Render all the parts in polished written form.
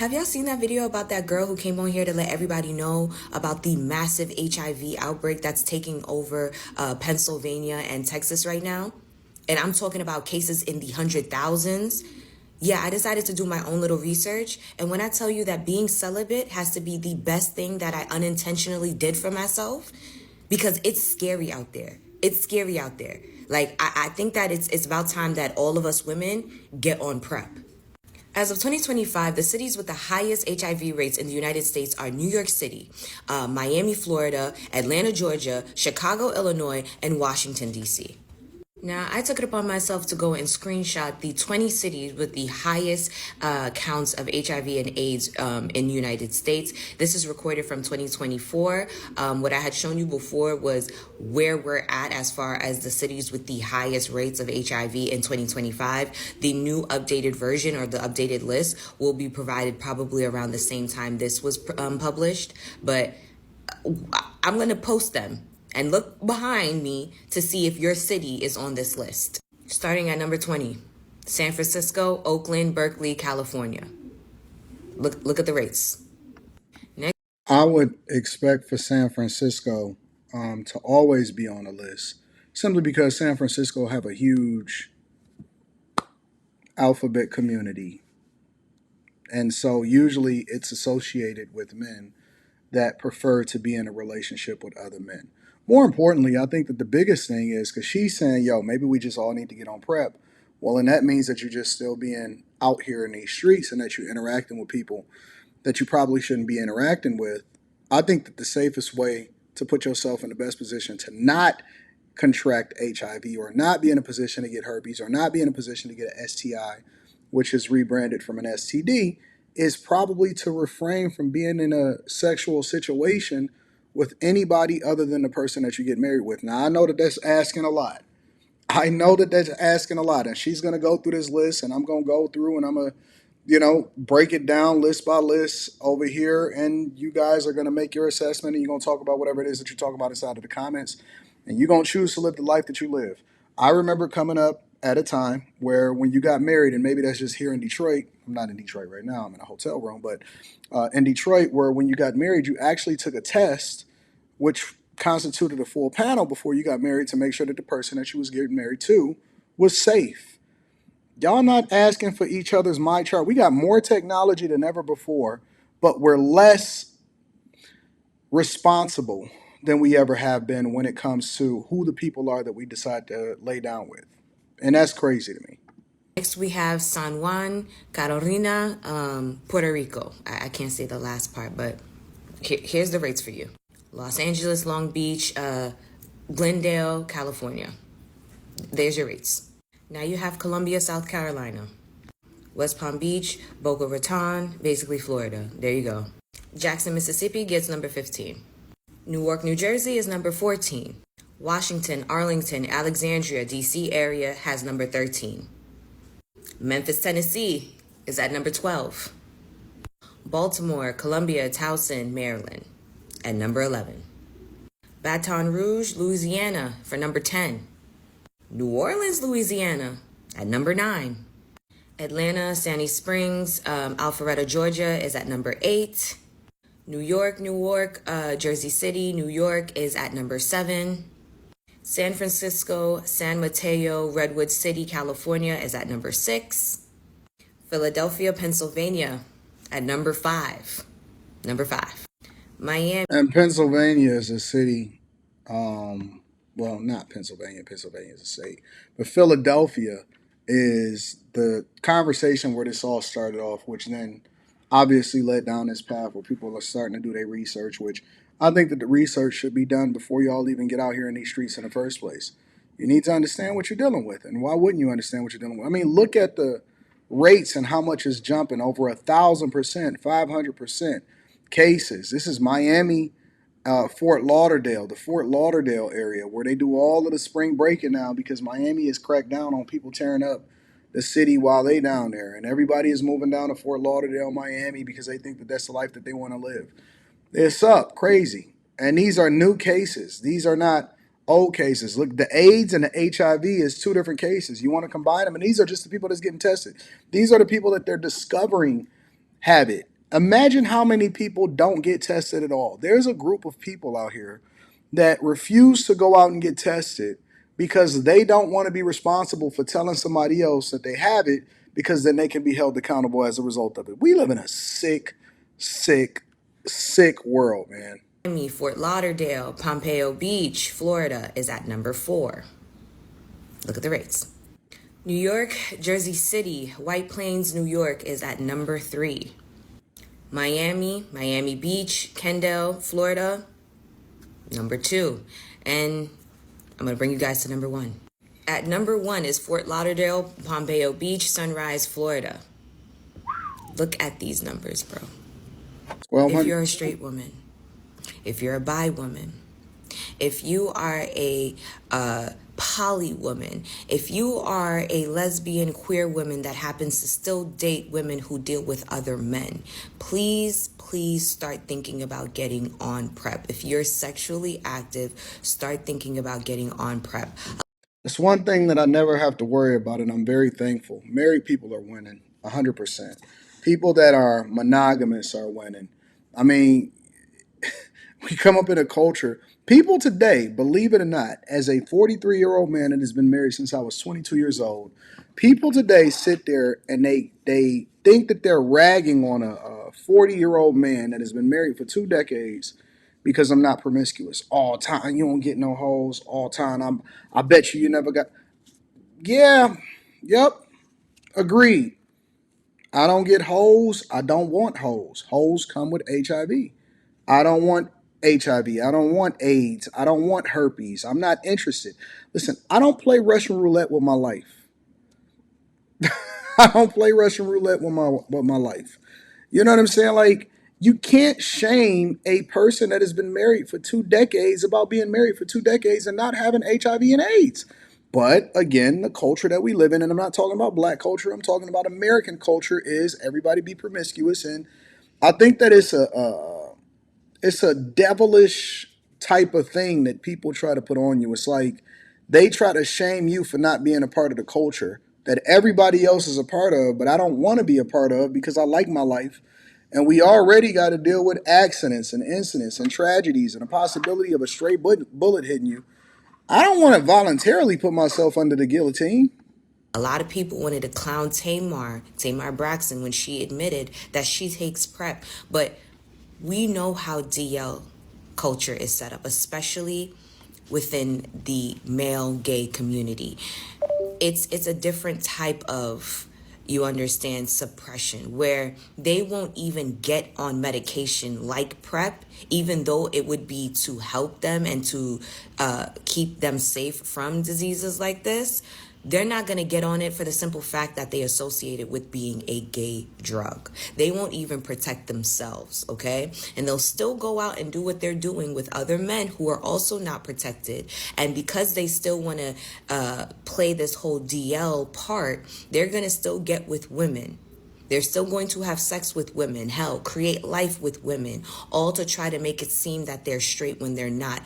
Have y'all seen that video about that girl who came on here to let everybody know about the massive HIV outbreak that's taking over Pennsylvania and Texas right now? And I'm talking about cases in the hundred thousands. Yeah, I decided to do my own little research. And when I tell you that being celibate has to be the best thing that I unintentionally did for myself, because it's scary out there. It's scary out there. Like, I think that it's about time that all of us women get on PrEP. As of 2025, the cities with the highest HIV rates in the United States are New York City, Miami, Florida, Atlanta, Georgia, Chicago, Illinois, and Washington, D.C. Now, I took it upon myself to go and screenshot the 20 cities with the highest counts of HIV and AIDS in the United States. This is recorded from 2024. What I had shown you before was where we're at as far as the cities with the highest rates of HIV in 2025. The new updated version or the updated list will be provided probably around the same time this was published, but I'm going to post them. And look behind me to see if your city is on this list. Starting at number 20, San Francisco, Oakland, Berkeley, California. Look at the rates. Next, I would expect for San Francisco to always be on the list, simply because San Francisco have a huge alphabet community, and so usually it's associated with men that prefer to be in a relationship with other men. More importantly, I think that the biggest thing is because she's saying, yo, maybe we just all need to get on PrEP. Well, and that means that you're just still being out here in these streets and that you're interacting with people that you probably shouldn't be interacting with. I think that the safest way to put yourself in the best position to not contract HIV or not be in a position to get herpes or not be in a position to get an STI, which is rebranded from an STD, is probably to refrain from being in a sexual situation with anybody other than the person that you get married with. Now, I know that that's asking a lot. I know that that's asking a lot. And she's going to go through this list, and I'm going to go through and I'm going to, break it down list by list over here. And you guys are going to make your assessment and you're going to talk about whatever it is that you're talking about inside of the comments. And you're going to choose to live the life that you live. I remember coming up at a time where when you got married, and maybe that's just here in Detroit. I'm not in Detroit right now. I'm in a hotel room. But in Detroit, where when you got married, you actually took a test, which constituted a full panel before you got married to make sure that the person that you was getting married to was safe. Y'all not asking for each other's my chart. We got more technology than ever before, but we're less responsible than we ever have been when it comes to who the people are that we decide to lay down with. And that's crazy to me. next we have San Juan, Carolina, Puerto Rico. I can't say the last part, but here's the rates for you. Los Angeles, Long Beach, Glendale, California. There's your rates. Now you have Columbia, South Carolina, West Palm Beach, Boca Raton, basically Florida. There you go. Jackson, Mississippi gets number 15. Newark, New Jersey is number 14. Washington, Arlington, Alexandria, D.C. area has number 13. Memphis, Tennessee is at number 12. Baltimore, Columbia, Towson, Maryland at number 11. Baton Rouge, Louisiana for number 10. New Orleans, Louisiana at number 9. Atlanta, Sandy Springs, Alpharetta, Georgia is at number 8. New York, Jersey City, New York is at number 7. San Francisco, San Mateo, Redwood City, California is at number 6. Philadelphia, Pennsylvania at number 5. Number 5. Miami. And Pennsylvania is a city, well, not Pennsylvania. Pennsylvania is a state. But Philadelphia is the conversation where this all started off, which then obviously led down this path where people are starting to do their research, which I think that the research should be done before y'all even get out here in these streets in the first place. You need to understand what you're dealing with. And why wouldn't you understand what you're dealing with? I mean, look at the rates and how much is jumping over 1,000%, 500% cases. This is Miami, Fort Lauderdale, the Fort Lauderdale area where they do all of the spring breaking now because Miami has cracked down on people tearing up the city while they down there. And everybody is moving down to Fort Lauderdale, Miami because they think that that's the life that they want to live. It's up crazy. And these are new cases. These are not old cases. Look, the AIDS and the HIV is two different cases. You want to combine them, and these are just the people that's getting tested. These are the people that they're discovering have it. Imagine how many people don't get tested at all. There's a group of people out here that refuse to go out and get tested because they don't want to be responsible for telling somebody else that they have it, because then they can be held accountable as a result of it. We live in a sick, sick, sick world, man. Miami, Fort Lauderdale, Pompeo Beach, Florida is at number 4. Look at the rates. New York, Jersey City, White Plains, New York is at number 3. Miami, Miami Beach, Kendall, Florida, number 2. And I'm going to bring you guys to number 1. At number 1 is Fort Lauderdale, Pompeo Beach, Sunrise, Florida. Look at these numbers, bro. Well, If you're a straight woman, if you're a bi woman, if you are a poly woman, if you are a lesbian queer woman that happens to still date women who deal with other men, please start thinking about getting on PrEP. If you're sexually active, start thinking about getting on PrEP. it's one thing that I never have to worry about, and I'm very thankful. Married people are winning, 100%. People that are monogamous are winning. I mean, we come up in a culture. People today, believe it or not, as a 43-year-old man that has been married since I was 22 years old, people today sit there and they think that they're ragging on a 40-year-old man that has been married for 2 decades because I'm not promiscuous all time. You don't get no hoes all time. I bet you never got. Yeah, yep, agreed. I don't get hoes. I don't want hoes. Hoes come with HIV. I don't want HIV. I don't want AIDS. I don't want herpes. I'm not interested. Listen, I don't play Russian roulette with my life. I don't play Russian roulette with my life. You know what I'm saying? Like, you can't shame a person that has been married for 2 decades about being married for 2 decades and not having HIV and AIDS. But again, the culture that we live in, and I'm not talking about black culture, I'm talking about American culture, is everybody be promiscuous. And I think that it's a devilish type of thing that people try to put on you. It's like they try to shame you for not being a part of the culture that everybody else is a part of, but I don't want to be a part of because I like my life. And we already got to deal with accidents and incidents and tragedies and the possibility of a stray bullet hitting you. I don't want to voluntarily put myself under the guillotine. A lot of people wanted to clown Tamar Braxton, when she admitted that she takes PrEP. But we know how DL culture is set up, especially within the male gay community. It's a different type of, you understand, suppression, where they won't even get on medication like PrEP, even though it would be to help them and to keep them safe from diseases like this. They're not going to get on it for the simple fact that they associate it with being a gay drug. They won't even protect themselves, okay? And they'll still go out and do what they're doing with other men who are also not protected. And because they still want to play this whole DL part, they're going to still get with women. They're still going to have sex with women, hell, create life with women, all to try to make it seem that they're straight when they're not.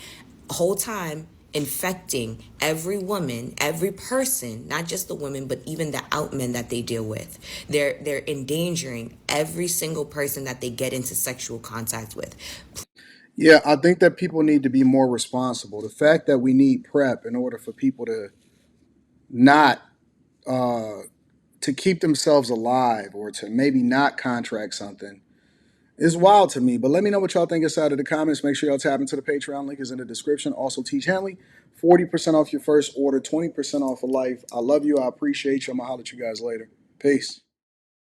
Whole time infecting every woman, every person, not just the women, but even the out men that they deal with. They're endangering every single person that they get into sexual contact with. Yeah, I think that people need to be more responsible. The fact that we need PrEP in order for people to not to keep themselves alive or to maybe not contract something is wild to me. But let me know what y'all think inside of the comments. Make sure y'all tap into the Patreon link is in the description. Also, Teach Henley, 40% off your first order, 20% off for life. I love you. I appreciate you. I'm going to holler at you guys later. Peace.